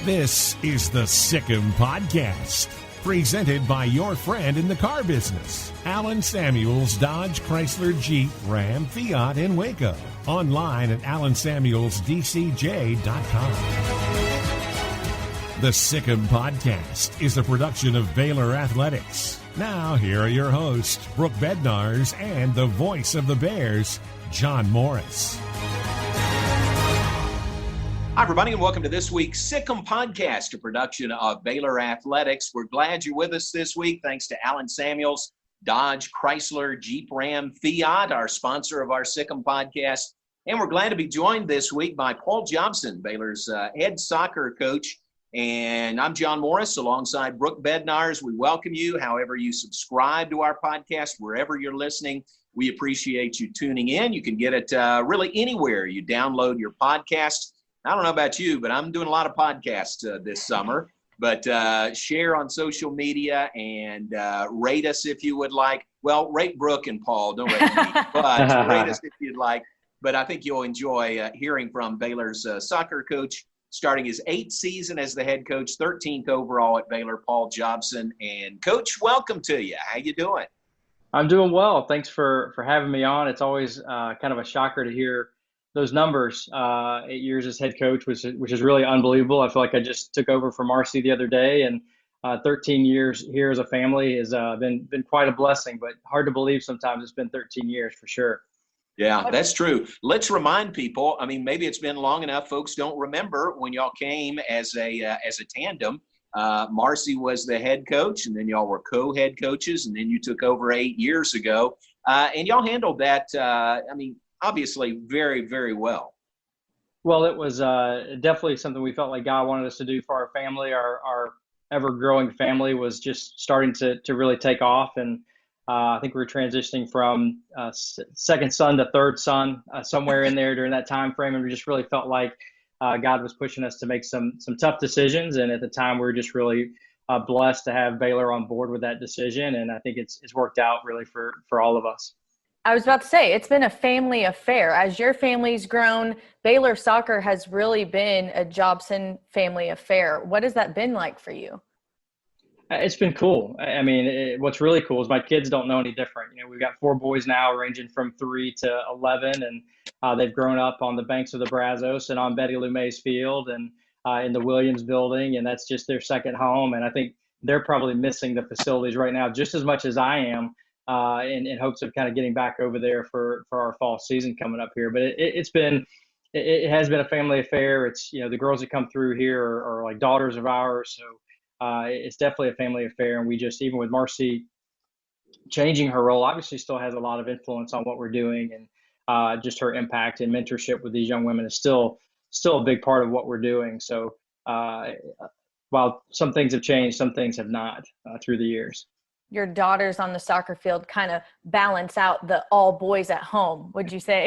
This is the Sick'em Podcast, presented by your friend in the car business, Alan Samuels Dodge Chrysler Jeep Ram Fiat in Waco. Online at alansamuelsdcj.com. The Sick'em Podcast is a production of Baylor Athletics. Now, here are your hosts, Brooke Bednarz and the voice of the Bears, John Morris. Hi, everybody, and welcome to this week's Sick'em Podcast, a production of Baylor Athletics. We're glad you're with us this week. Thanks to Alan Samuels, Dodge, Chrysler, Jeep, Ram, Fiat, our sponsor of our Sick'em Podcast. And we're glad to be joined this week by Paul Jobson, Baylor's head soccer coach. And I'm John Morris alongside Brooke Bednarz. We welcome you, however you subscribe to our podcast, wherever you're listening. We appreciate you tuning in. You can get it really anywhere you download your podcast. I don't know about you, but I'm doing a lot of podcasts this summer. But share on social media and rate us if you would like. Well, rate Brooke and Paul. Don't rate me, but rate us if you'd like. But I think you'll enjoy hearing from Baylor's soccer coach, starting his 8th season as the head coach, 13th overall at Baylor, Paul Jobson. And, Coach, welcome to you. How you doing? I'm doing well. Thanks for having me on. It's always kind of a shocker to hear those numbers. 8 years as head coach, which is really unbelievable. I feel like I just took over from Marcy the other day, and 13 years here as a family has been quite a blessing, but hard to believe sometimes it's been 13 years for sure. Yeah, that's true. Let's remind people, I mean, maybe it's been long enough, folks don't remember when y'all came as a tandem. Marcy was the head coach, and then y'all were co-head coaches, and then you took over 8 years ago. And y'all handled that, obviously very, very well. Well, it was definitely something we felt like God wanted us to do for our family. Our ever-growing family was just starting to really take off, and I think we were transitioning from second son to third son, somewhere in there during that time frame, and we just really felt like God was pushing us to make some tough decisions. And at the time, we were just really blessed to have Baylor on board with that decision, and I think it's worked out really for all of us. I was about to say, it's been a family affair. As your family's grown, Baylor Soccer has really been a Jobson family affair. What has that been like for you? It's been cool. I mean, what's really cool is my kids don't know any different. You know, we've got 4 boys now ranging from 3 to 11, and they've grown up on the banks of the Brazos and on Betty Lou Mays Field and in the Williams building, and that's just their second home. And I think they're probably missing the facilities right now just as much as I am, in hopes of kind of getting back over there for our fall season coming up here. But it has been a family affair. It's, you know, the girls that come through here are like daughters of ours. So it's definitely a family affair. And we just, even with Marcy changing her role, obviously still has a lot of influence on what we're doing. And just her impact and mentorship with these young women is still a big part of what we're doing. So while some things have changed, some things have not through the years. Your daughters on the soccer field kind of balance out the all boys at home, would you say?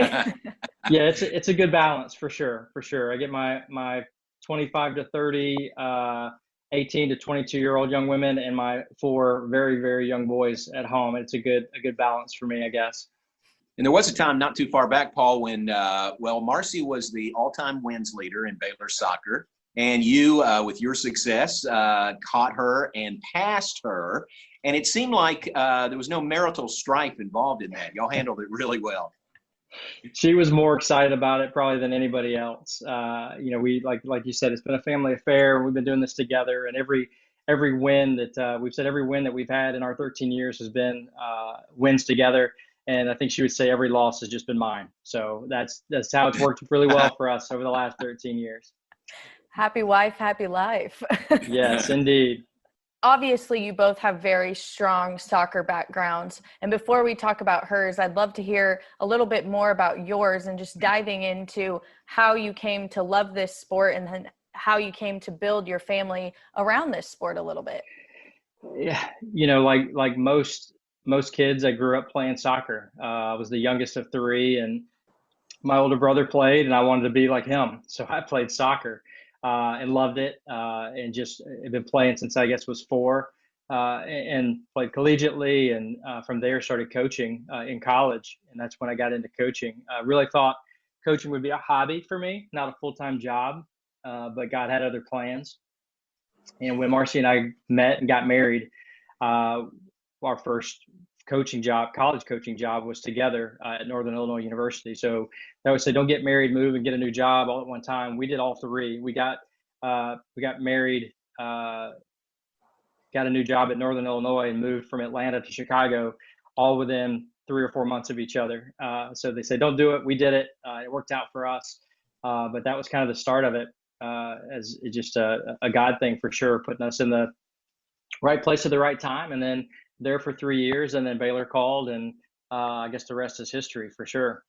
Yeah, it's a good balance for sure. I get my 25 to 30, 18 to 22-year-old young women and my 4 very, very young boys at home. It's a good balance for me, I guess. And there was a time not too far back, Paul, when, Marcy was the all-time wins leader in Baylor Soccer. And you, with your success, caught her and passed her. And it seemed like there was no marital strife involved in that. Y'all handled it really well. She was more excited about it probably than anybody else. We, like you said, it's been a family affair. We've been doing this together, and every win that every win that we've had in our 13 years has been wins together. And I think she would say every loss has just been mine. So that's how it's worked really well for us over the last 13 years. Happy wife, happy life. Yes, indeed. Obviously, you both have very strong soccer backgrounds. And before we talk about hers, I'd love to hear a little bit more about yours and just diving into how you came to love this sport and then how you came to build your family around this sport a little bit. Yeah, like most kids, I grew up playing soccer. I was the youngest of 3, and my older brother played, and I wanted to be like him. So I played soccer. And loved it, and just have been playing since I guess was 4, and played collegiately, and from there started coaching in college, and that's when I got into coaching. I really thought coaching would be a hobby for me, not a full-time job. but God had other plans. And when Marcy and I met and got married, our first college coaching job was together at Northern Illinois University. So I would say, don't get married, move, and get a new job all at one time. We did all three. We got married, got a new job at Northern Illinois, and moved from Atlanta to Chicago, all within 3 or 4 months of each other. So they said, don't do it. We did it. It worked out for us. But that was kind of the start of it, as just a God thing for sure, putting us in the right place at the right time. And then there for 3 years, and then Baylor called, and I guess the rest is history for sure.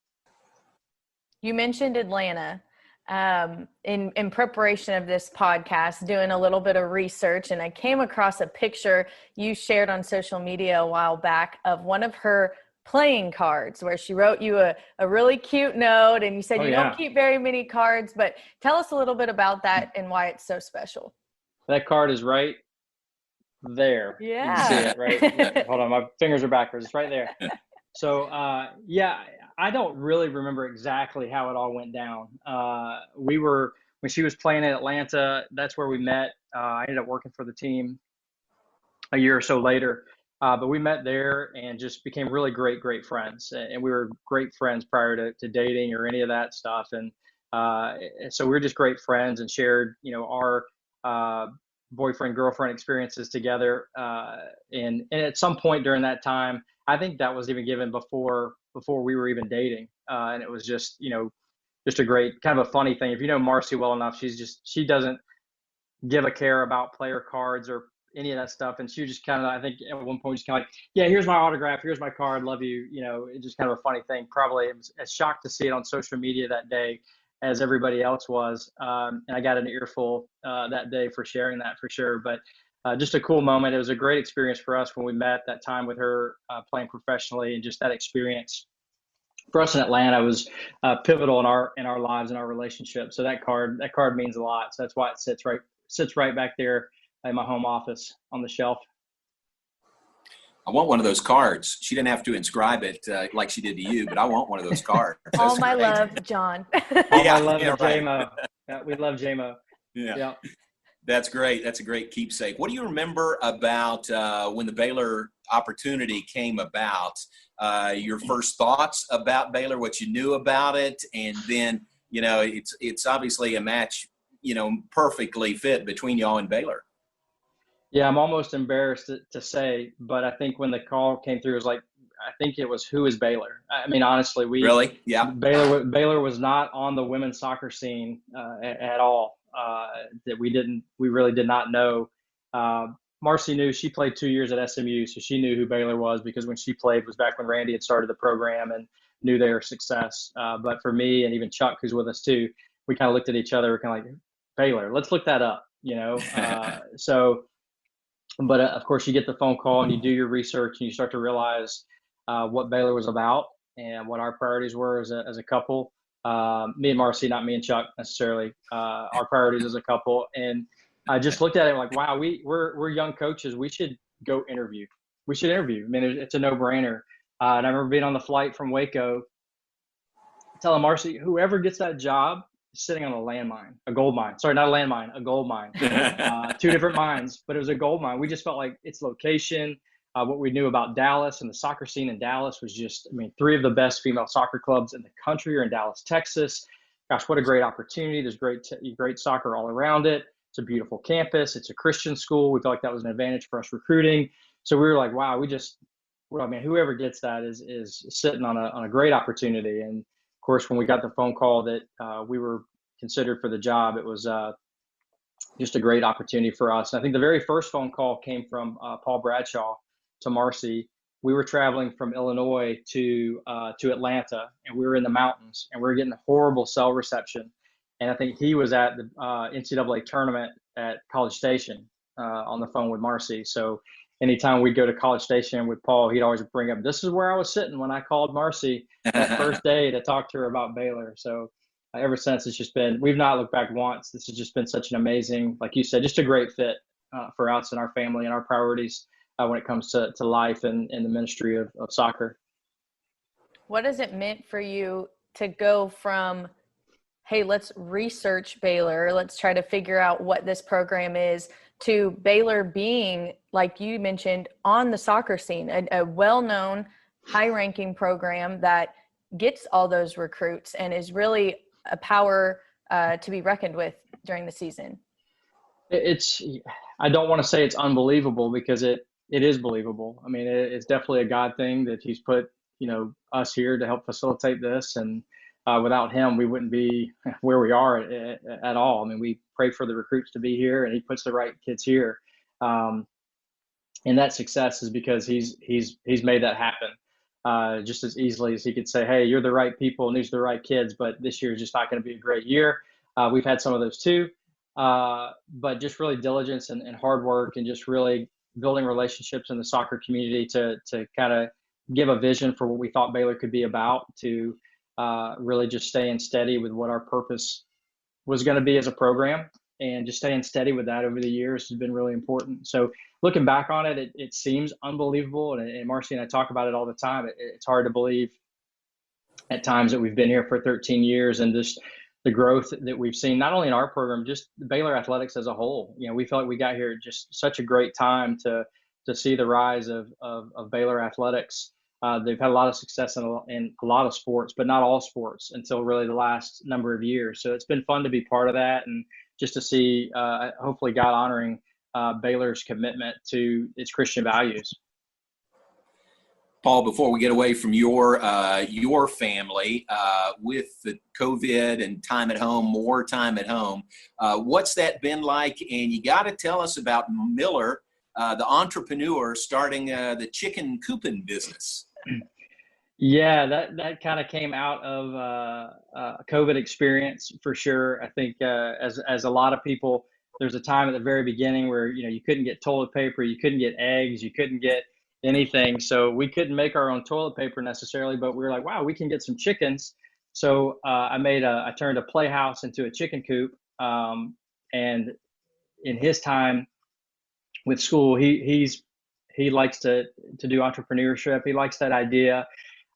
You mentioned Atlanta. In preparation of this podcast, doing a little bit of research, and I came across a picture you shared on social media a while back of one of her playing cards where she wrote you a really cute note, and you said don't keep very many cards, but tell us a little bit about that and why it's so special. That card is right there. Yeah. You can see it right. Hold on, my fingers are backwards. It's right there. So, I don't really remember exactly how it all went down. When she was playing in Atlanta, that's where we met. I ended up working for the team a year or so later, but we met there and just became really great friends. And we were great friends prior to dating or any of that stuff. And so we were just great friends and shared, our boyfriend, girlfriend experiences together. And at some point during that time, I think that was even given before we were even dating. And it was just, just a great, kind of a funny thing. If you know Marcy well enough, she doesn't give a care about player cards or any of that stuff. And she just kind of, I think at one point, just kind of like, yeah, here's my autograph. Here's my card. Love you. It's just kind of a funny thing. Probably I was as shocked to see it on social media that day as everybody else was. And I got an earful that day for sharing that for sure. But just a cool moment. It was a great experience for us when we met that time with her playing professionally, and just that experience for us in Atlanta was pivotal in our lives and our relationship. So that card means a lot. So that's why it sits right back there in my home office on the shelf. I want one of those cards. She didn't have to inscribe it like she did to you, but I want one of those cards. All my love, John. All my love to JMO. Yeah, we love JMO. Yeah. That's great. That's a great keepsake. What do you remember about when the Baylor opportunity came about? Your first thoughts about Baylor, what you knew about it, and then it's obviously a match, perfectly fit between y'all and Baylor. Yeah, I'm almost embarrassed to say, but I think when the call came through, it was like, I think it was, who is Baylor? I mean, honestly, Baylor was not on the women's soccer scene at all. That we really did not know. Marcy knew. She played 2 years at SMU, so she knew who Baylor was, because when she played was back when Randy had started the program, and knew their success. But for me, and even Chuck, who's with us too, we kind of looked at each other, kind of like, Baylor, let's look that up, But of course, you get the phone call and you do your research, and you start to realize what Baylor was about and what our priorities were as a couple. Me and Marcy, not me and Chuck necessarily, our priorities as a couple. And I just looked at it like, wow, we're young coaches. We should go interview. I mean, it's a no-brainer. And I remember being on the flight from Waco, telling Marcy, whoever gets that job is sitting on a gold mine. Sorry, not a landmine, a gold mine. Two different mines, but it was a gold mine. We just felt like its location, what we knew about Dallas and the soccer scene in Dallas was just, 3 of the best female soccer clubs in the country are in Dallas, Texas. Gosh, what a great opportunity. There's great soccer all around it. It's a beautiful campus. It's a Christian school. We felt like that was an advantage for us recruiting. So we were like, wow, whoever gets that is sitting on a great opportunity. And of course, when we got the phone call that we were considered for the job, it was just a great opportunity for us. And I think the very first phone call came from Paul Bradshaw to Marcy. We were traveling from Illinois to Atlanta, and we were in the mountains, and we were getting a horrible cell reception. And I think he was at the NCAA tournament at College Station on the phone with Marcy. So anytime we'd go to College Station with Paul, he'd always bring up, this is where I was sitting when I called Marcy that first day to talk to her about Baylor. So ever since, it's just been, we've not looked back once. This has just been such an amazing, like you said, just a great fit for us and our family and our priorities when it comes to life and the ministry of soccer. What has it meant for you to go from hey, let's research Baylor, let's try to figure out what this program is, to Baylor being, like you mentioned, on the soccer scene, a well-known, high-ranking program that gets all those recruits and is really a power to be reckoned with during the season? I don't want to say it's unbelievable, because it is believable. I mean, it's definitely a God thing that he's put, us here to help facilitate this. And without him, we wouldn't be where we are at all. I mean, we pray for the recruits to be here, and he puts the right kids here. And that success is because he's made that happen. Just as easily as he could say, hey, you're the right people and these are the right kids, but this year is just not going to be a great year. We've had some of those too. But just really diligence and hard work, and just really building relationships in the soccer community to kind of give a vision for what we thought Baylor could be about, to really just staying steady with what our purpose was going to be as a program, and just staying steady with that over the years has been really important. So looking back on it, it seems unbelievable. And Marcy and I talk about it all the time. It's hard to believe at times that we've been here for 13 years, and just the growth that we've seen, not only in our program, just Baylor athletics as a whole. We felt like we got here at just such a great time to see the rise of Baylor athletics. They've had a lot of success in a lot of sports, but not all sports until really the last number of years. So it's been fun to be part of that, and just to see, hopefully, God honoring Baylor's commitment to its Christian values. Paul, before we get away from your family, with the COVID and time at home, more time at home, what's that been like? And you got to tell us about Miller, the entrepreneur starting the chicken cooping business. Yeah, that kind of came out of a COVID experience for sure. I think as a lot of people, there's a time at the very beginning where you couldn't get toilet paper, you couldn't get eggs, you couldn't get anything. So we couldn't make our own toilet paper necessarily, but we were like, wow, we can get some chickens. So I turned a playhouse into a chicken coop. And in his time with school, he likes to do entrepreneurship. He likes that idea.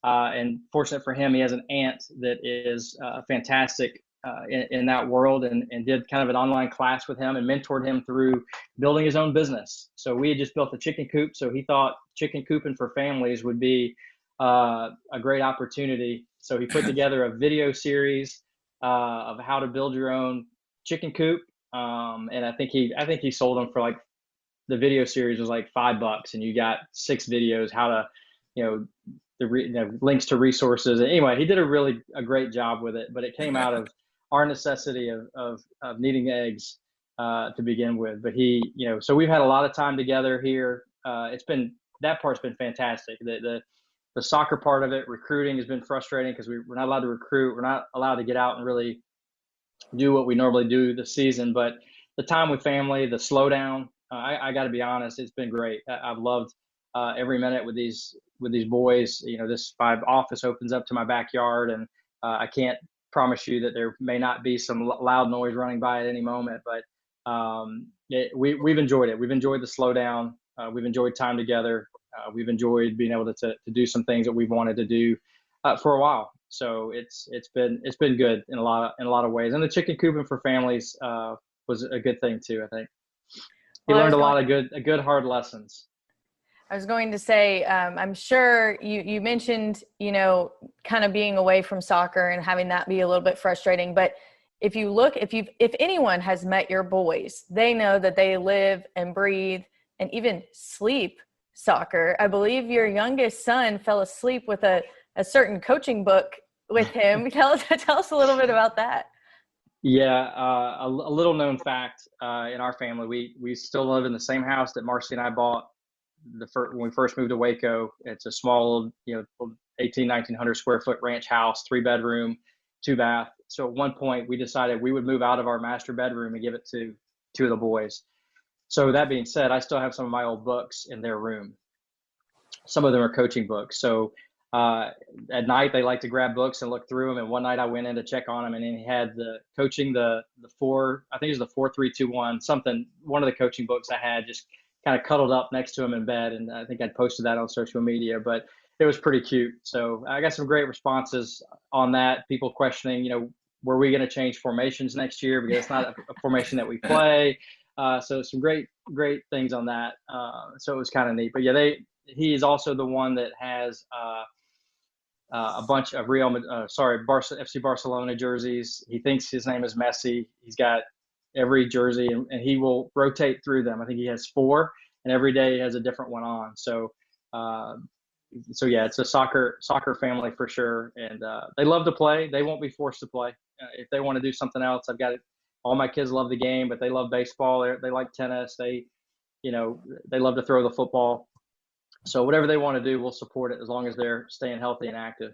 And fortunate for him, he has an aunt that is fantastic in that world, and did kind of an online class with him and mentored him through building his own business. So we had just built a chicken coop. So he thought chicken cooping for families would be a great opportunity. So he put together a video series of how to build your own chicken coop. And I think he sold them for, like, the video series was like $5, and you got 6 videos, how to, the links to resources. And anyway, he did a great job with it, but it came out of our necessity of needing eggs to begin with. But so we've had a lot of time together here. That part's been fantastic. The soccer part of it, recruiting, has been frustrating because we're not allowed to recruit. We're not allowed to get out and really do what we normally do this season. But the time with family, the slowdown, I got to be honest, it's been great. I've loved every minute with these boys. My office opens up to my backyard, and I can't promise you that there may not be some loud noise running by at any moment, but we've enjoyed it. We've enjoyed the slowdown. We've enjoyed time together. We've enjoyed being able to do some things that we've wanted to do for a while. So it's been good in a lot of ways. And the chicken cooping for families was a good thing too, I think. He learned a lot of good hard lessons. I was going to say, I'm sure you mentioned, kind of being away from soccer and having that be a little bit frustrating. But if anyone has met your boys, they know that they live and breathe and even sleep soccer. I believe your youngest son fell asleep with a certain coaching book with him. Tell us a little bit about that. Yeah, a little known fact in our family, we still live in the same house that Marcy and I bought when we first moved to Waco. It's a small, 1900 square foot ranch house, 3-bedroom, 2-bath. So at one point we decided we would move out of our master bedroom and give it to 2 of the boys. So that being said, I still have some of my old books in their room. Some of them are coaching books. So at night they like to grab books and look through them. And one night I went in to check on them, and he had the 4, I think it was the 4-3-2-1, something, one of the coaching books I had, just kind of cuddled up next to him in bed. And I think I'd posted that on social media, but it was pretty cute. So I got some great responses on that. People questioning, were we going to change formations next year because it's not a formation that we play. So some great things on that. So it was kind of neat. But yeah, he is also the one that has a bunch of FC Barcelona jerseys. He thinks his name is Messi. He's got every jersey, and he will rotate through them. I think he has 4, and every day he has a different one on. So yeah, it's a soccer family for sure, and they love to play. They won't be forced to play. If they want to do something else, I've got it. All my kids love the game, but they love baseball. They like tennis. They love to throw the football. So whatever they want to do, we'll support it as long as they're staying healthy and active.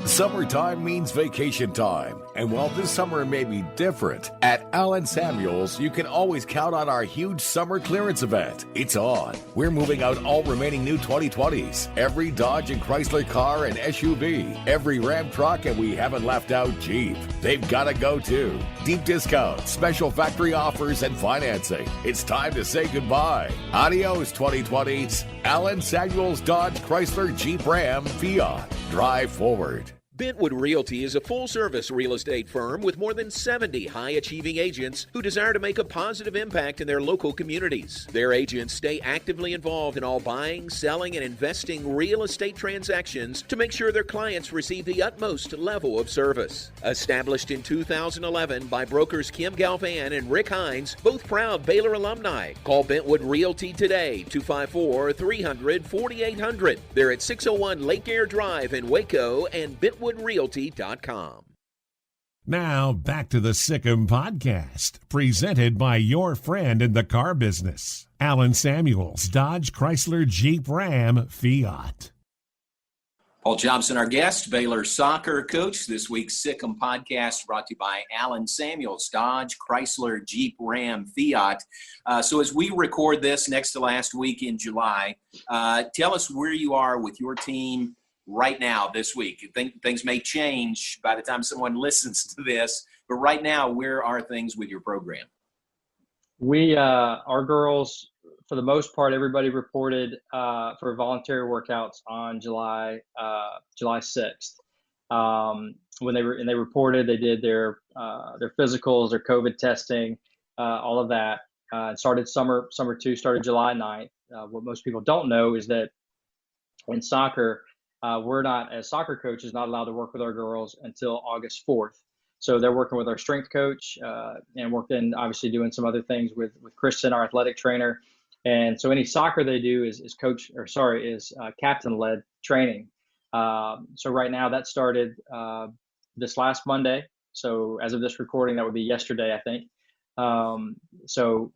Summertime means vacation time, and while this summer may be different, at Allen Samuels, you can always count on our huge summer clearance event. It's on. We're moving out all remaining new 2020s, every Dodge and Chrysler car and SUV, every Ram truck, and we haven't left out Jeep. They've got to go too. Deep discounts, special factory offers, and financing. It's time to say goodbye. Adios, 2020s. Allen Samuels Dodge Chrysler Jeep Ram Fiat. Drive forward. Bentwood Realty is a full-service real estate firm with more than 70 high-achieving agents who desire to make a positive impact in their local communities. Their agents stay actively involved in all buying, selling, and investing real estate transactions to make sure their clients receive the utmost level of service. Established in 2011 by brokers Kim Galvan and Rick Hines, both proud Baylor alumni. Call Bentwood Realty today, 254-300-4800. They're at 601 Lake Air Drive in Waco and BentwoodRealty.com. Now, back to the Sikkim Podcast, presented by your friend in the car business, Allen Samuels, Dodge Chrysler Jeep Ram Fiat. Paul Jobson, our guest, Baylor Soccer coach. This week's Sikkim Podcast brought to you by Allen Samuels, Dodge Chrysler Jeep Ram Fiat. So as we record this next to last week in July, tell us where you are with your team right now this week. Things may change by the time someone listens to this, but right now, where are things with your program? Our girls, for the most part, everybody reported for voluntary workouts on July 6th. When they reported, they did their physicals, their COVID testing, all of that. Started summer 2 started July 9th. What most people don't know is that in soccer, we're not, as soccer coaches, not allowed to work with our girls until August 4th. So they're working with our strength coach and working, obviously doing some other things with Kristen, our athletic trainer. And so any soccer they do is captain-led training. So right now that started this last Monday. So as of this recording, that would be yesterday, I think. And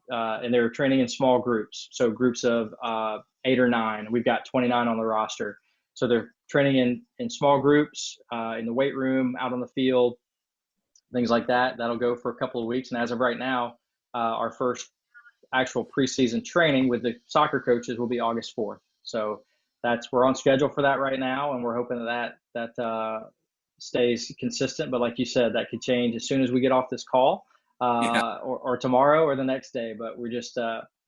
they were training in small groups. So groups of 8 or 9. We've got 29 on the roster. So they're training in small groups, in the weight room, out on the field, things like that. That'll go for a couple of weeks. And as of right now, our first actual preseason training with the soccer coaches will be August 4th. So we're on schedule for that right now, and we're hoping that stays consistent. But like you said, that could change as soon as we get off this call, or tomorrow or the next day. But we're just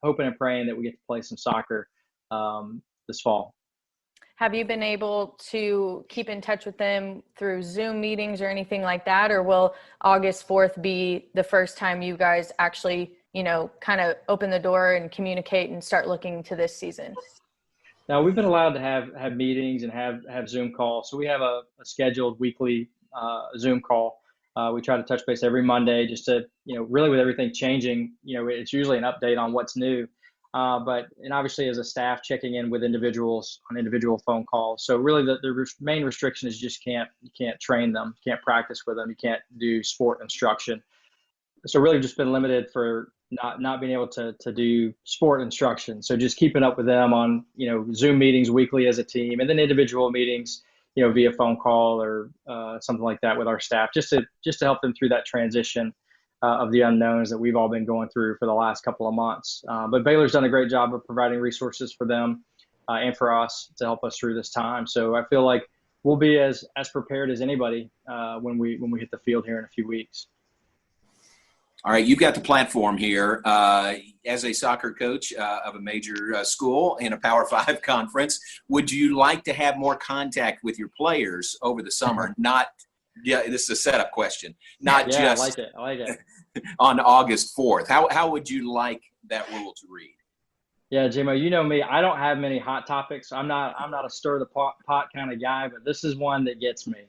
hoping and praying that we get to play some soccer this fall. Have you been able to keep in touch with them through Zoom meetings or anything like that? Or will August 4th be the first time you guys actually, kind of open the door and communicate and start looking to this season? Now, we've been allowed to have meetings and have Zoom calls. So we have a scheduled weekly Zoom call. We try to touch base every Monday just to, really with everything changing, it's usually an update on what's new. But obviously as a staff checking in with individuals on individual phone calls. So really the main restriction is you can't train them, you can't practice with them, you can't do sport instruction. So really just been limited for not being able to do sport instruction. So just keeping up with them on, Zoom meetings weekly as a team, and then individual meetings, via phone call or something like that with our staff, just to help them through that transition of the unknowns that we've all been going through for the last couple of months. But Baylor's done a great job of providing resources for them and for us to help us through this time. So I feel like we'll be as prepared as anybody when we hit the field here in a few weeks. All right, you've got the platform here as a soccer coach of a major school in a Power 5 conference. Would you like to have more contact with your players over the summer, not Yeah, this is a setup question, not Yeah, just I like it. on August 4th. How would you like that rule to read? Yeah, Jimo, you know me. I don't have many hot topics. I'm not a stir the pot kind of guy, but this is one that gets me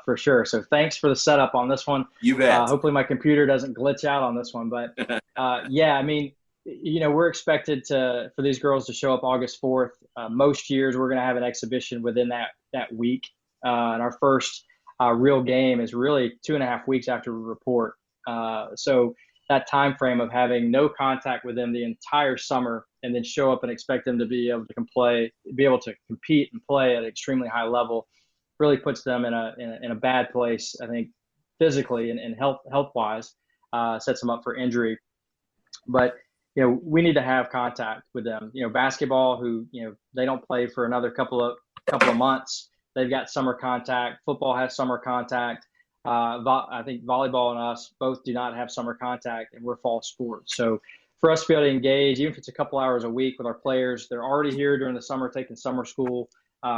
for sure. So thanks for the setup on this one. You bet. Hopefully my computer doesn't glitch out on this one. But yeah, I mean, we're expected for these girls to show up August 4th. Most years we're going to have an exhibition within that week, and our first real game is really 2.5 weeks after we report. So that time frame of having no contact with them the entire summer and then show up and expect them to be able to compete and play at an extremely high level really puts them in a bad place, I think, physically and health wise, sets them up for injury. But we need to have contact with them. Basketball, who they don't play for another couple of months. They've got summer contact. Football has summer contact. I think volleyball and us both do not have summer contact, and we're fall sports. So for us to be able to engage, even if it's a couple hours a week with our players, they're already here during the summer taking summer school,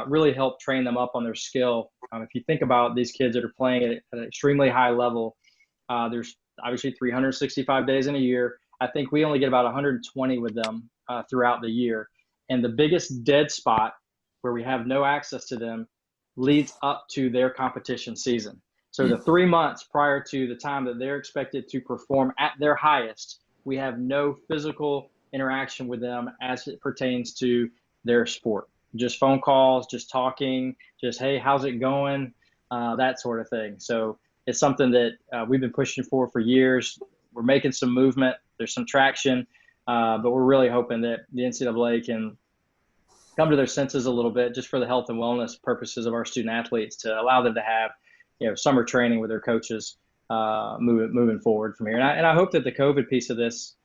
really help train them up on their skill. If you think about these kids that are playing at an extremely high level, there's obviously 365 days in a year. I think we only get about 120 with them throughout the year. And the biggest dead spot where we have no access to them leads up to their competition season. So the 3 months prior to the time that they're expected to perform at their highest, we have no physical interaction with them as it pertains to their sport. Just phone calls, just talking, just, hey, how's it going? That sort of thing. So it's something that we've been pushing for years. We're making some movement. There's some traction, but we're really hoping that the NCAA can come to their senses a little bit just for the health and wellness purposes of our student athletes to allow them to have summer training with their coaches moving forward from here. And I hope that the COVID piece of this,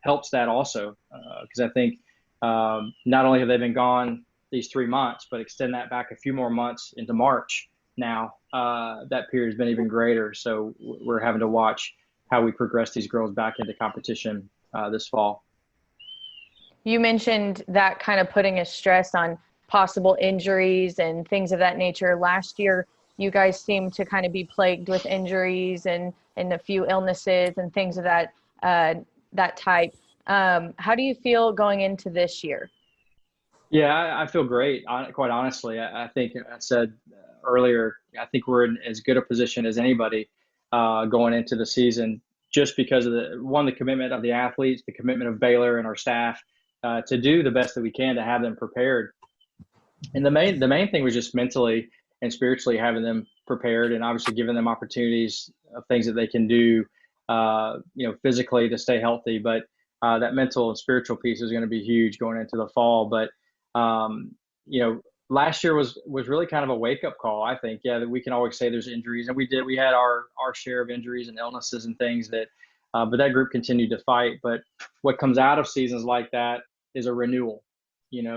helps that also, because I think not only have they been gone these 3 months, but extend that back a few more months into March now, that period has been even greater. So we're having to watch how we progress these girls back into competition this fall. You mentioned that kind of putting a stress on possible injuries and things of that nature. Last year, you guys seem to kind of be plagued with injuries and a few illnesses and things of that type. How do you feel going into this year? Yeah, I feel great. Quite honestly, I think I said earlier, I think we're in as good a position as anybody going into the season, just because of the commitment of the athletes, the commitment of Baylor and our staff to do the best that we can to have them prepared. And the main thing was just mentally and spiritually having them prepared, and obviously giving them opportunities of things that they can do, physically to stay healthy. But that mental and spiritual piece is going to be huge going into the fall. But, last year was really kind of a wake up call. I think, that we can always say there's injuries, and we had our share of injuries and illnesses and things but that group continued to fight. But what comes out of seasons like that is a renewal,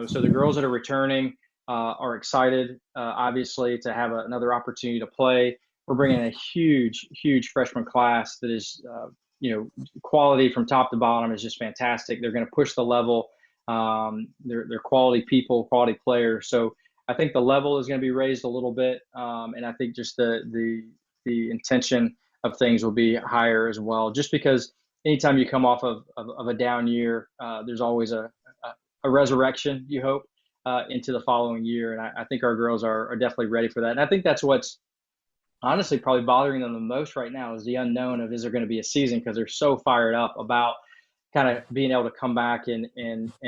so the girls that are returning, are excited, obviously, to have another opportunity to play. We're bringing a huge freshman class that is, quality from top to bottom is just fantastic. They're going to push the level. They're quality people, quality players. So I think the level is going to be raised a little bit, and I think just the intention of things will be higher as well. Just because anytime you come off of a down year, there's always a resurrection, you hope, into the following year. And I think our girls are definitely ready for that. And I think that's what's honestly probably bothering them the most right now is the unknown of, is there going to be a season? Because they're so fired up about kind of being able to come back and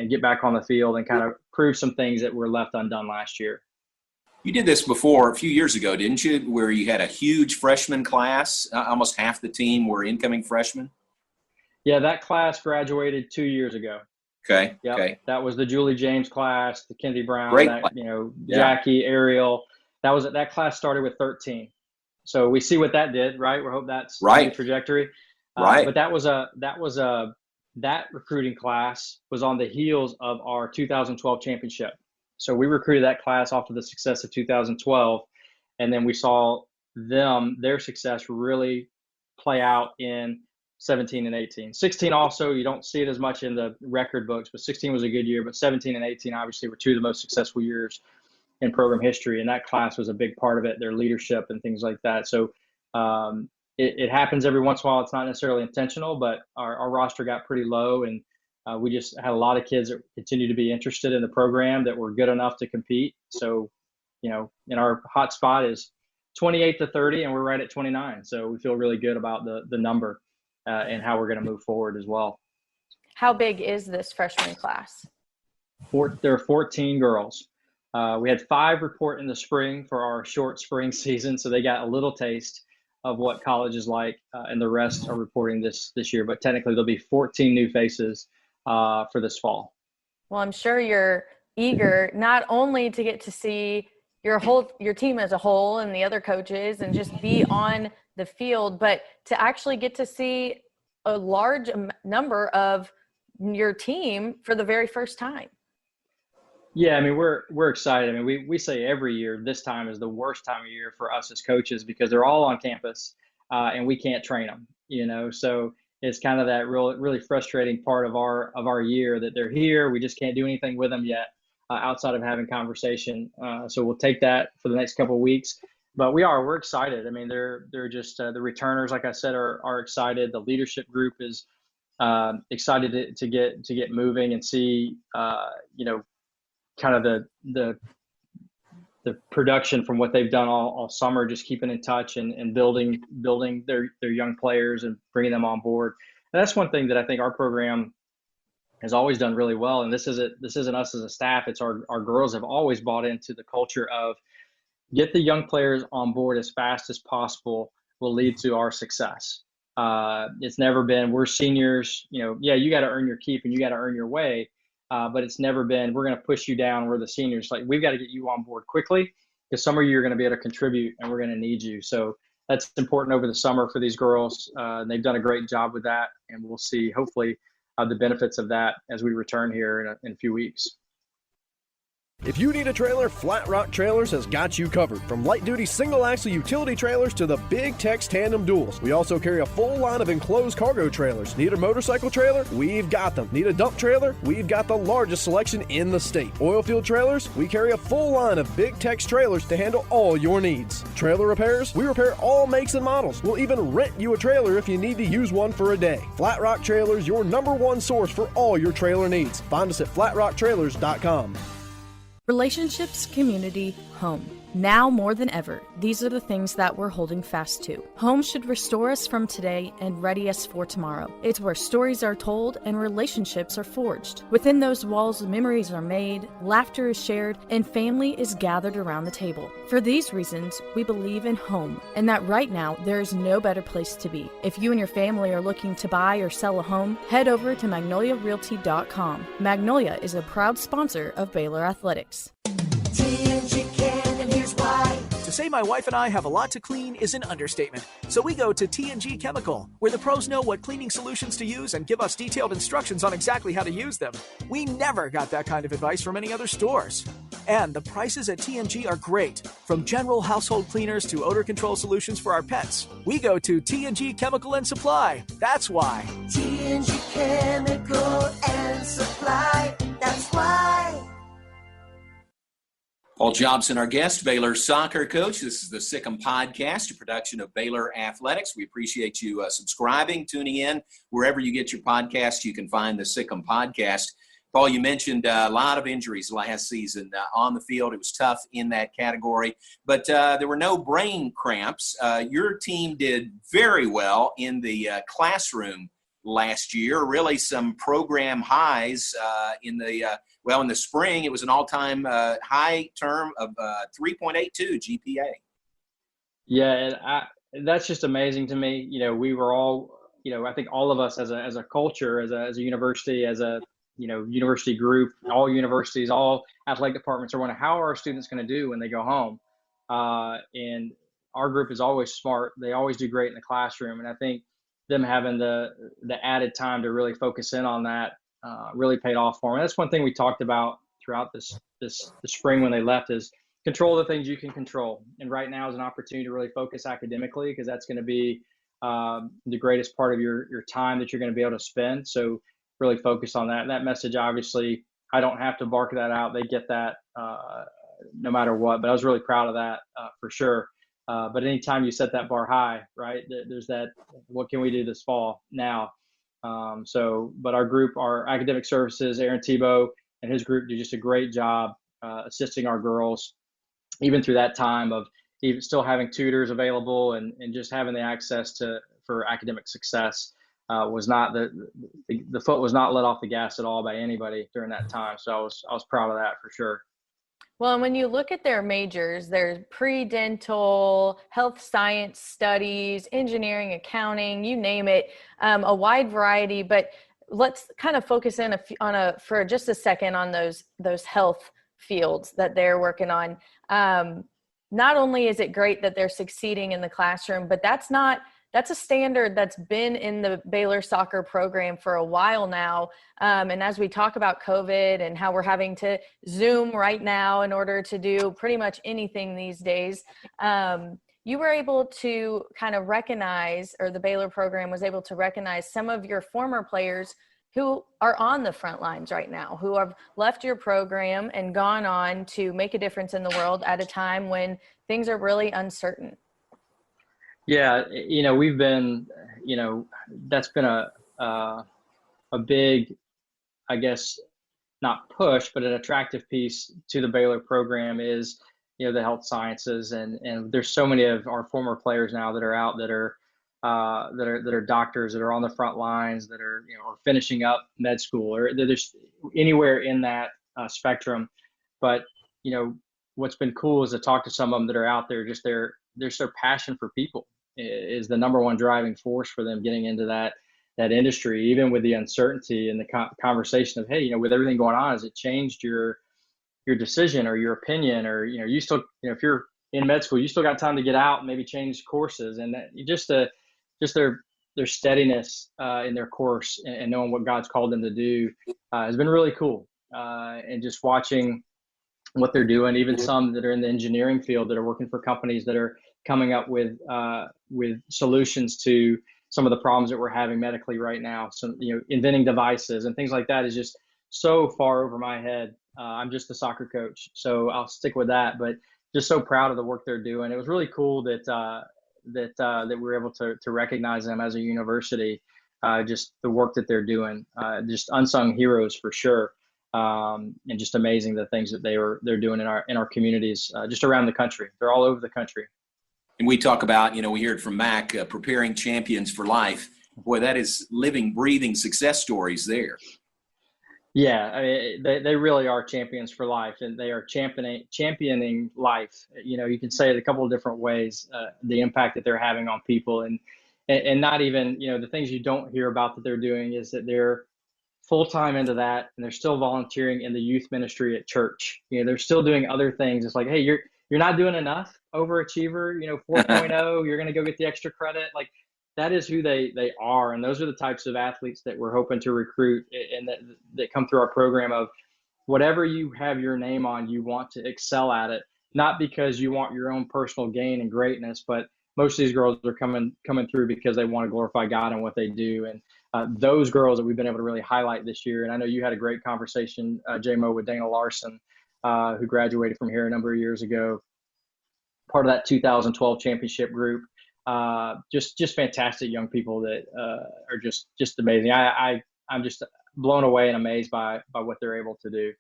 get back on the field and kind of prove some things that were left undone last year. You did this before a few years ago, didn't you? Where you had a huge freshman class, almost half the team were incoming freshmen. Yeah, that class graduated 2 years ago. Okay. Yep. Okay. That was the Julie James class, the Kennedy Brown, Great. Jackie, Ariel. That class started with 13. So we see what that did, right? We hope that's right. The trajectory. Right. But that recruiting class was on the heels of our 2012 championship. So we recruited that class off of the success of 2012, and then we saw their success really play out in 17 and 18. 16 also, you don't see it as much in the record books, but 16 was a good year, but 17 and 18 obviously were two of the most successful years in program history. And that class was a big part of it, their leadership and things like that. So it happens every once in a while. It's not necessarily intentional, but our roster got pretty low, and we just had a lot of kids that continue to be interested in the program that were good enough to compete. So, in our hot spot is 28 to 30, and we're right at 29. So we feel really good about the number and how we're going to move forward as well. How big is this freshman class? There are 14 girls. We had 5 report in the spring for our short spring season, so they got a little taste of what college is like, and the rest are reporting this year. But technically, there'll be 14 new faces for this fall. Well, I'm sure you're eager not only to get to see your team as a whole and the other coaches and just be on the field, but to actually get to see a large number of your team for the very first time. Yeah, I mean, we're excited. I mean, we say every year this time is the worst time of year for us as coaches because they're all on campus and we can't train them, so it's kind of that really frustrating part of our year that they're here. We just can't do anything with them yet outside of having conversation. So we'll take that for the next couple of weeks. But we're excited. I mean, they're just the returners, like I said, are excited. The leadership group is excited to get moving and see, kind of the production from what they've done all summer, just keeping in touch and building their young players and bringing them on board. And that's one thing that I think our program has always done really well. And this isn't us as a staff. It's our girls have always bought into the culture of get the young players on board as fast as possible will lead to our success. It's never been, we're seniors, you got to earn your keep and you got to earn your way. But it's never been, we're going to push you down. We're the seniors. Like, we've got to get you on board quickly because some of you are going to be able to contribute and we're going to need you. So that's important over the summer for these girls. They've done a great job with that. And we'll see, hopefully, the benefits of that as we return here in a few weeks. If you need a trailer, Flat Rock Trailers has got you covered. From light-duty single-axle utility trailers to the Big Tex tandem duals. We also carry a full line of enclosed cargo trailers. Need a motorcycle trailer? We've got them. Need a dump trailer? We've got the largest selection in the state. Oil field trailers? We carry a full line of Big Tex trailers to handle all your needs. Trailer repairs? We repair all makes and models. We'll even rent you a trailer if you need to use one for a day. Flat Rock Trailers, your #1 source for all your trailer needs. Find us at flatrocktrailers.com. Relationships, community, home. Now more than ever, these are the things that we're holding fast to. Home should restore us from today and ready us for tomorrow. It's where stories are told and relationships are forged. Within those walls, memories are made, laughter is shared, and family is gathered around the table. For these reasons, we believe in home, and that right now, there is no better place to be. If you and your family are looking to buy or sell a home, head over to magnoliarealty.com. Magnolia is a proud sponsor of Baylor Athletics. To say my wife and I have a lot to clean is an understatement. So we go to T&G Chemical, where the pros know what cleaning solutions to use and give us detailed instructions on exactly how to use them. We never got that kind of advice from any other stores. And the prices at T&G are great. From general household cleaners to odor control solutions for our pets. We go to T&G Chemical and Supply. That's why. T&G Chemical and Supply. That's why. Paul Jobson, our guest, Baylor soccer coach. This is the Sikkim Podcast, a production of Baylor Athletics. We appreciate you subscribing, tuning in. Wherever you get your podcast, you can find the Sikkim Podcast. Paul, you mentioned a lot of injuries last season on the field. It was tough in that category, but there were no brain cramps. Your team did very well in the classroom last year, really some program highs in the spring. It was an all-time high term of 3.82 GPA. Yeah, and that's just amazing to me. We were all, I think all of us as a culture, as a university, as a university group, all universities, all athletic departments are wondering how are our students going to do when they go home. And our group is always smart. They always do great in the classroom, and I think them having the added time to really focus in on that really paid off for them. And that's one thing we talked about throughout the spring when they left is control the things you can control. And right now is an opportunity to really focus academically because that's going to be the greatest part of your time that you're going to be able to spend. So really focus on that. And that message, obviously, I don't have to bark that out. They get that no matter what. But I was really proud of that for sure. But anytime you set that bar high, right, there's that, what can we do this fall now? But our group, our academic services, Aaron Tebow and his group do just a great job assisting our girls, even through that time of even still having tutors available and just having the access for academic success. Was not the foot was not let off the gas at all by anybody during that time. So I was proud of that for sure. Well, and when you look at their majors, there's pre-dental, health science studies, engineering, accounting, you name it, a wide variety. But let's kind of focus in for just a second on those health fields that they're working on. Not only is it great that they're succeeding in the classroom, but that's a standard that's been in the Baylor Soccer program for a while now. And as we talk about COVID and how we're having to Zoom right now in order to do pretty much anything these days, you were able to kind of recognize, or the Baylor program was able to recognize some of your former players who are on the front lines right now, who have left your program and gone on to make a difference in the world at a time when things are really uncertain. Yeah, we've been, that's been a big, I guess, not push, but an attractive piece to the Baylor program is, the health sciences. And there's so many of our former players now that are out that are doctors, that are on the front lines, that are, or finishing up med school, or there's anywhere in that spectrum. But, what's been cool is to talk to some of them that are out there, just their passion for people is the number one driving force for them getting into that industry, even with the uncertainty and the conversation of, hey, with everything going on, has it changed your decision or your opinion? Or, you still, if you're in med school, you still got time to get out and maybe change courses. And just their steadiness in their course and knowing what God's called them to do has been really cool. And just watching what they're doing, even some that are in the engineering field that are working for companies that are coming up with solutions to some of the problems that we're having medically right now. So, inventing devices and things like that is just so far over my head. I'm just a soccer coach, so I'll stick with that, but just so proud of the work they're doing. It was really cool that we were able to recognize them as a university, just the work that they're doing, just unsung heroes for sure. And just amazing the things that they're doing in our communities, just around the country. They're all over the country. And we talk about, we hear it from Mac, preparing champions for life. Boy, that is living, breathing success stories there. Yeah, I mean, they really are champions for life, and they are championing life. You can say it a couple of different ways, the impact that they're having on people, and not even, the things you don't hear about that they're doing is that they're full-time into that, and they're still volunteering in the youth ministry at church. They're still doing other things. It's like, hey, you're not doing enough, overachiever, 4.0, you're going to go get the extra credit. Like, that is who they are. And those are the types of athletes that we're hoping to recruit and that come through our program of whatever you have your name on, you want to excel at it, not because you want your own personal gain and greatness, but most of these girls are coming through because they want to glorify God in what they do. And those girls that we've been able to really highlight this year, and I know you had a great conversation, J-Mo, with Dana Larson, who graduated from here a number of years ago, part of that 2012 championship group. Just fantastic young people that are just amazing. I'm just blown away and amazed by what they're able to do.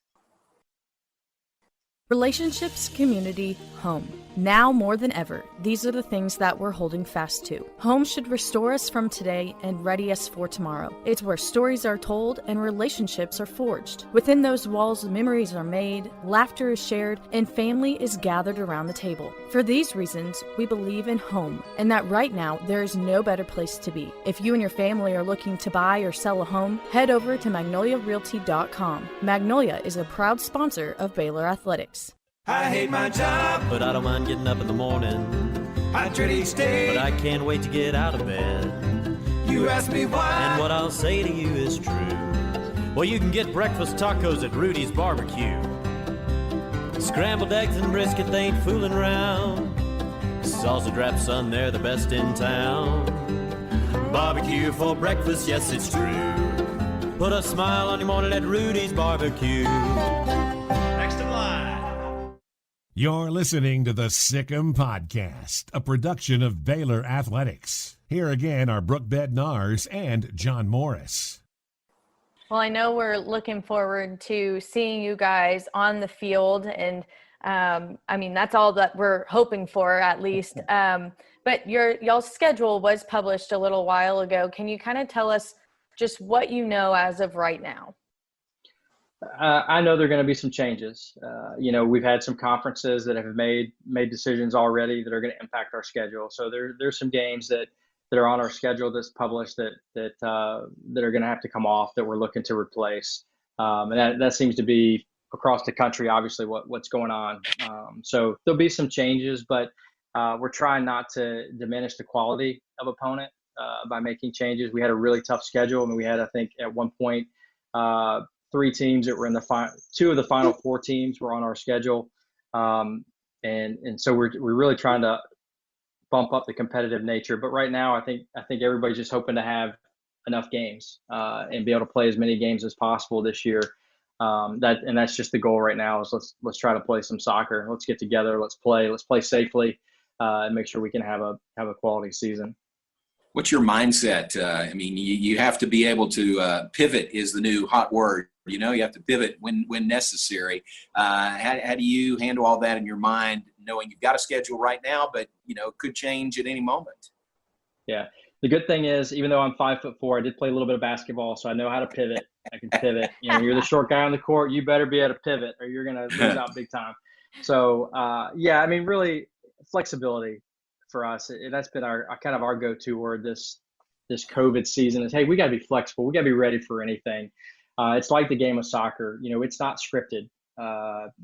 Relationships, community, home. Now more than ever, these are the things that we're holding fast to. Home should restore us from today and ready us for tomorrow. It's where stories are told and relationships are forged. Within those walls, memories are made, laughter is shared, and family is gathered around the table. For these reasons, we believe in home, and that right now, there is no better place to be. If you and your family are looking to buy or sell a home, head over to magnoliarealty.com. Magnolia is a proud sponsor of Baylor Athletics. I hate my job, but I don't mind getting up in the morning. I dread each day, but I can't wait to get out of bed. You ask me why, and what I'll say to you is true. Well, you can get breakfast tacos at Rudy's Barbecue. Scrambled eggs and brisket, they ain't fooling around. Sausage wrap, son, they're the best in town. Barbecue for breakfast, yes, it's true. Put a smile on your morning at Rudy's Barbecue. You're listening to the Sick'em Podcast, a production of Baylor Athletics. Here again are Brooke Bednarz and John Morris. Well, I know we're looking forward to seeing you guys on the field, and that's all that we're hoping for, at least. But y'all's schedule was published a little while ago. Can you kind of tell us just what you know as of right now? I know there are going to be some changes. We've had some conferences that have made decisions already that are going to impact our schedule. So there's some games that are on our schedule that's published that are going to have to come off that we're looking to replace. And that seems to be across the country, obviously, what's going on. So there'll be some changes, but we're trying not to diminish the quality of opponent by making changes. We had a really tough schedule. I mean, we had, I think, at one point, 3 teams that were in the 2 of the final 4 teams were on our schedule. And so we're really trying to bump up the competitive nature. But right now, I think everybody's just hoping to have enough games and be able to play as many games as possible this year. That's just the goal right now is let's try to play some soccer. Let's get together. Let's play safely and make sure we can have a quality season. What's your mindset? You have to be able to pivot is the new hot word. You have to pivot when necessary. How do you handle all that in your mind, knowing you've got a schedule right now, but, it could change at any moment? Yeah. The good thing is, even though I'm 5'4", I did play a little bit of basketball, so I know how to pivot. I can pivot. You're the short guy on the court. You better be able to pivot or you're going to lose out big time. So, really flexibility for us. That's been our kind of our go-to word this COVID season is, hey, we got to be flexible. We got to be ready for anything. It's like the game of soccer. It's not scripted.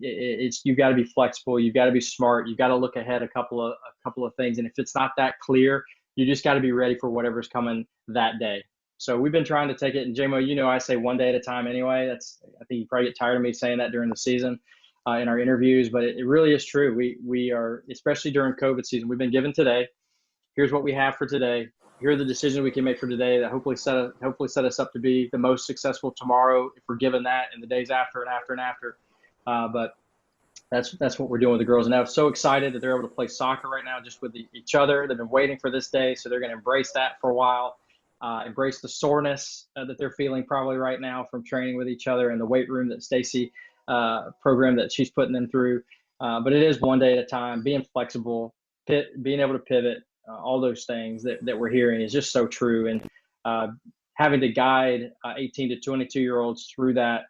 You've got to be flexible. You've got to be smart. You've got to look ahead a couple of things. And if it's not that clear, you just got to be ready for whatever's coming that day. So we've been trying to take it. And JMO, I say one day at a time anyway. I think you probably get tired of me saying that during the season in our interviews, but it really is true. We are, especially during COVID season, we've been given today. Here's what we have for today. Here are the decisions we can make for today that hopefully set us up to be the most successful tomorrow if we're given that, and the days after and after and after. But that's what we're doing with the girls. And I'm so excited that they're able to play soccer right now just with each other. They've been waiting for this day, so they're going to embrace that for a while, embrace the soreness that they're feeling probably right now from training with each other in the weight room that Stacy program that she's putting them through. But it is one day at a time, being flexible, being able to pivot. All those things that we're hearing is just so true. And having to guide 18 to 22-year-olds through that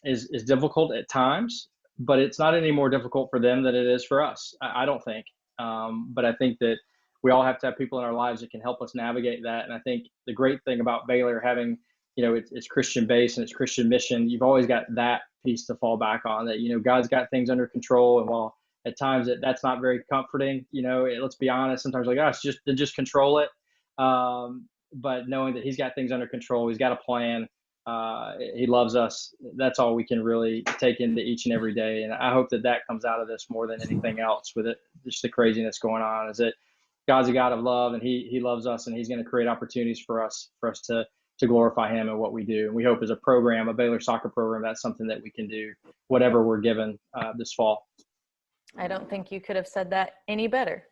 is difficult at times, but it's not any more difficult for them than it is for us, I don't think. But I think that we all have to have people in our lives that can help us navigate that. And I think the great thing about Baylor having, it's Christian based and it's Christian mission, you've always got that piece to fall back on, that, God's got things under control. And while at times that's not very comforting, let's be honest, sometimes like, gosh, just control it. But knowing that he's got things under control, he's got a plan, he loves us. That's all we can really take into each and every day. And I hope that comes out of this more than anything else with it. Just the craziness going on is that God's a God of love, and he loves us, and he's going to create opportunities for us to glorify him in what we do. And we hope as a program, a Baylor soccer program, that's something that we can do, whatever we're given this fall. I don't think you could have said that any better.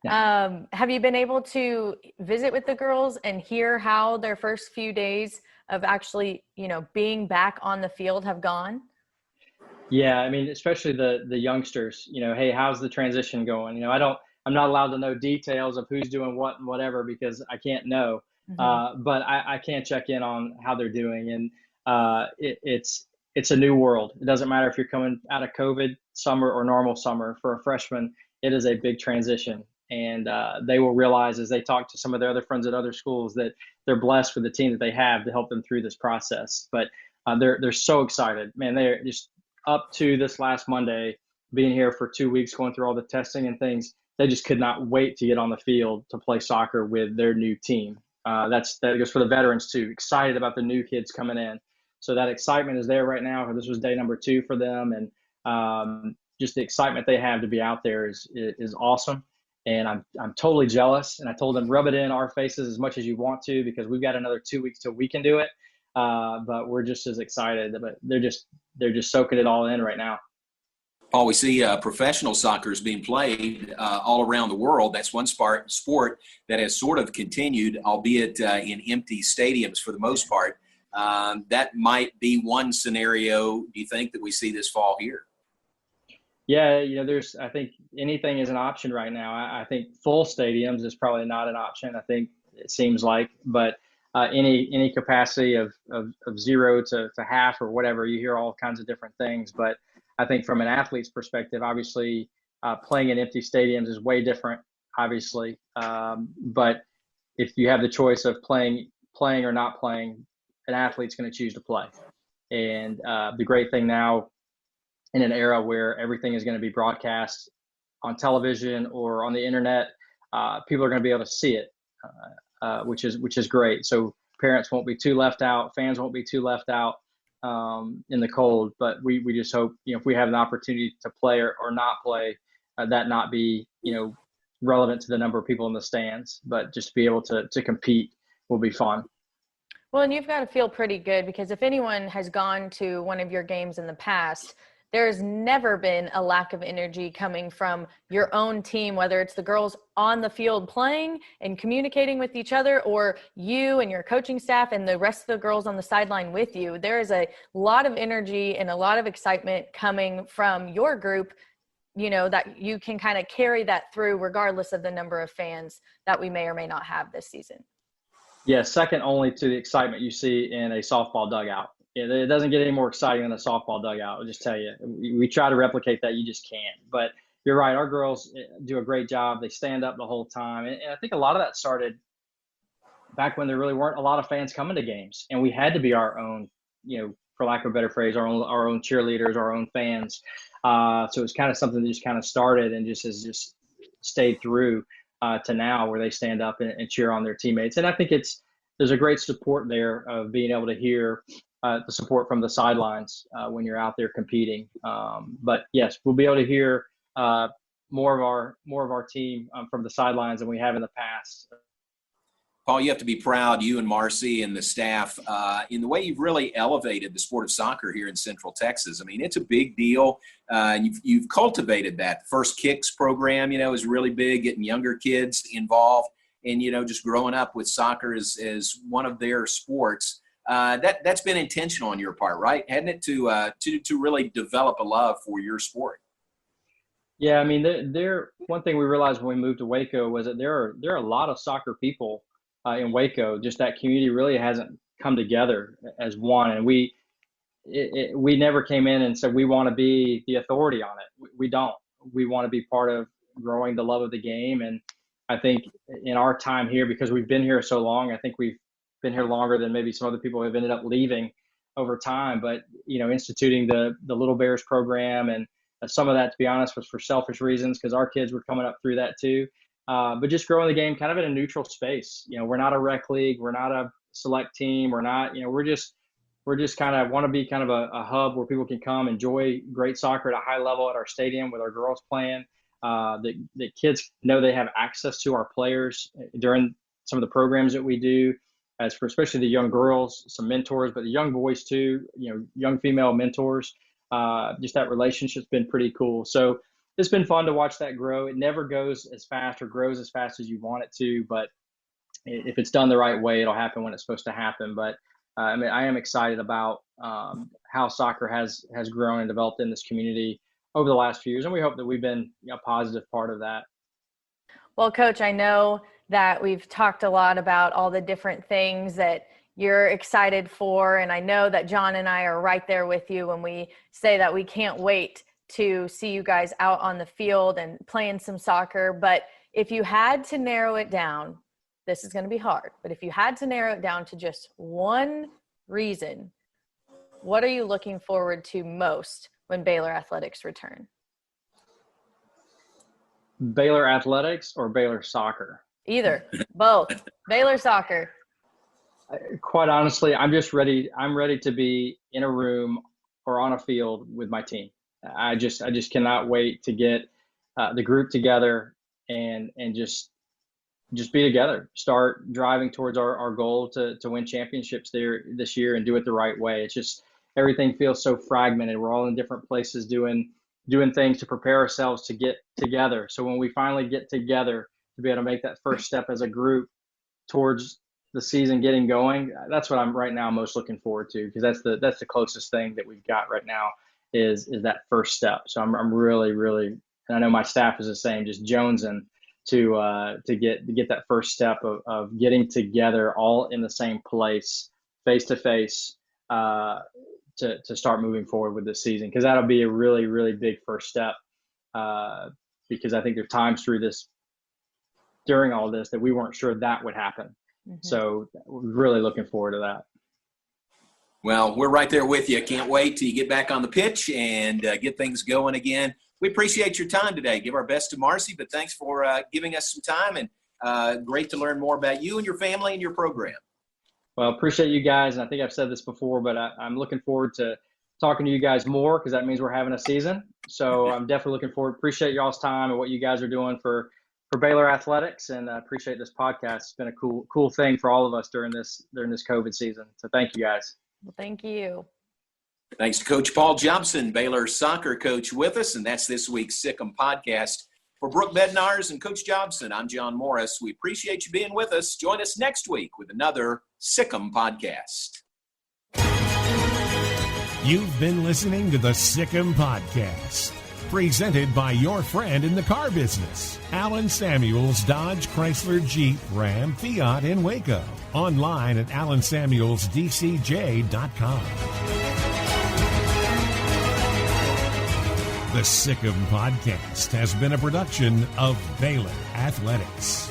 Yeah. Have you been able to visit with the girls and hear how their first few days of actually, being back on the field have gone? Yeah, especially the youngsters, hey, how's the transition going? I'm not allowed to know details of who's doing what and whatever because I can't know. Mm-hmm. But I can check in on how they're doing. And it's a new world. It doesn't matter if you're coming out of COVID summer or normal summer. For a freshman, it is a big transition. And they will realize as they talk to some of their other friends at other schools that they're blessed with the team that they have to help them through this process. But they're so excited. Man, they're just up to this last Monday, being here for 2 weeks, going through all the testing and things. They just could not wait to get on the field to play soccer with their new team. That goes for the veterans too. Excited about the new kids coming in. So that excitement is there right now. This was day number 2 for them. And just the excitement they have to be out there is awesome. And I'm totally jealous. And I told them, rub it in our faces as much as you want to, because we've got another 2 weeks till we can do it. But we're just as excited. But they're just soaking it all in right now. Paul, we see professional soccer is being played all around the world. That's one sport that has sort of continued, albeit in empty stadiums for the most part. That might be one scenario, do you think, that we see this fall here? Yeah, I think anything is an option right now. I think full stadiums is probably not an option. I think it seems like, but any capacity of 0 to half or whatever, you hear all kinds of different things. But I think from an athlete's perspective, obviously playing in empty stadiums is way different, obviously. But if you have the choice of playing or not playing, an athlete's going to choose to play. And the great thing now, in an era where everything is going to be broadcast on television or on the internet, people are going to be able to see it, which is great. So parents won't be too left out, fans won't be too left out in the cold. But we just hope, if we have an opportunity to play or not play, that not be relevant to the number of people in the stands, but just be able to compete will be fun. Well, and you've got to feel pretty good, because if anyone has gone to one of your games in the past, there's never been a lack of energy coming from your own team, whether it's the girls on the field playing and communicating with each other, or you and your coaching staff and the rest of the girls on the sideline with you. There is a lot of energy and a lot of excitement coming from your group, that you can kind of carry that through regardless of the number of fans that we may or may not have this season. Yeah, second only to the excitement you see in a softball dugout. It doesn't get any more exciting than a softball dugout. I'll just tell you. We try to replicate that. You just can't. But you're right. Our girls do a great job. They stand up the whole time. And I think a lot of that started back when there really weren't a lot of fans coming to games. And we had to be our own, for lack of a better phrase, our own cheerleaders, our own fans. So it's kind of something that just kind of started and just has just stayed through to now, where they stand up and cheer on their teammates. And I think there's a great support there of being able to hear the support from the sidelines when you're out there competing. But yes, we'll be able to hear more of our team from the sidelines than we have in the past. Paul, you have to be proud, you and Marcy and the staff, in the way you've really elevated the sport of soccer here in Central Texas. I mean, it's a big deal. You've cultivated that. The First Kicks program, is really big, getting younger kids involved, and, just growing up with soccer as one of their sports. That's been intentional on your part, right? Hadn't it, to really develop a love for your sport? Yeah, I mean, one thing we realized when we moved to Waco was that there are a lot of soccer people in Waco. Just that community really hasn't come together as one, and we never came in and said we want to be the authority on it. We don't. We want to be part of growing the love of the game, and I think in our time here, because we've been here so long, I think we've been here longer than maybe some other people have ended up leaving over time. But instituting the Little Bears program, and some of that, to be honest, was for selfish reasons, because our kids were coming up through that too. But just growing the game kind of in a neutral space. We're not a rec league, we're not a select team, we're not. We're just kind of want to be kind of a hub where people can come enjoy great soccer at a high level at our stadium with our girls playing. The kids know they have access to our players during some of the programs that we do. As for especially the young girls, some mentors, but the young boys too, young female mentors, just that relationship's been pretty cool. So it's been fun to watch that grow. It never goes as fast or grows as fast as you want it to, but if it's done the right way, it'll happen when it's supposed to happen. But I am excited about how soccer has grown and developed in this community over the last few years, and we hope that we've been a positive part of that. Well, Coach, I know that we've talked a lot about all the different things that you're excited for, and I know that John and I are right there with you when we say that we can't wait to see you guys out on the field and playing some soccer. But if you had to narrow it down, this is going to be hard, but if you had to narrow it down to just one reason, what are you looking forward to most when Baylor Athletics return? Baylor Athletics or Baylor Soccer? Either, both. Baylor Soccer. Quite honestly, I'm ready to be in a room or on a field with my team. I just cannot wait to get the group together and just be together, start driving towards our goal to win championships there this year and do it the right way. It's just everything feels so fragmented. We're all in different places doing doing things to prepare ourselves to get together. So when we finally get together to be able to make that first step as a group towards the season getting going, that's what I'm right now most looking forward to, because that's the closest thing that we've got right now is that first step. So I'm really, really, and I know my staff is the same, just jonesing to get that first step of getting together all in the same place, face to face, to start moving forward with this season, because that'll be a really, really big first step. Because I think there's times during all this that we weren't sure that would happen. Mm-hmm. So we're really looking forward to that. Well, we're right there with you. Can't wait till you get back on the pitch and get things going again. We appreciate your time today. Give our best to Marcy, but thanks for giving us some time, and great to learn more about you and your family and your program. Well, appreciate you guys. And I think I've said this before, but I'm looking forward to talking to you guys more, because that means we're having a season. So I'm definitely looking forward. Appreciate y'all's time and what you guys are doing for Baylor Athletics, and I appreciate this podcast. It's been a cool thing for all of us during this COVID season. So thank you guys. Well, thank you. Thanks to Coach Paul Jobson, Baylor soccer coach, with us, and that's this week's Sick'em podcast. For Brooke Bednarz and Coach Jobson, I'm John Morris. We appreciate you being with us. Join us next week with another Sick'em podcast. You've been listening to the Sick'em Podcast, presented by your friend in the car business, Alan Samuels Dodge Chrysler Jeep Ram Fiat in Waco. Online at alansamuelsdcj.com. The Sick'em Podcast has been a production of Baylor Athletics.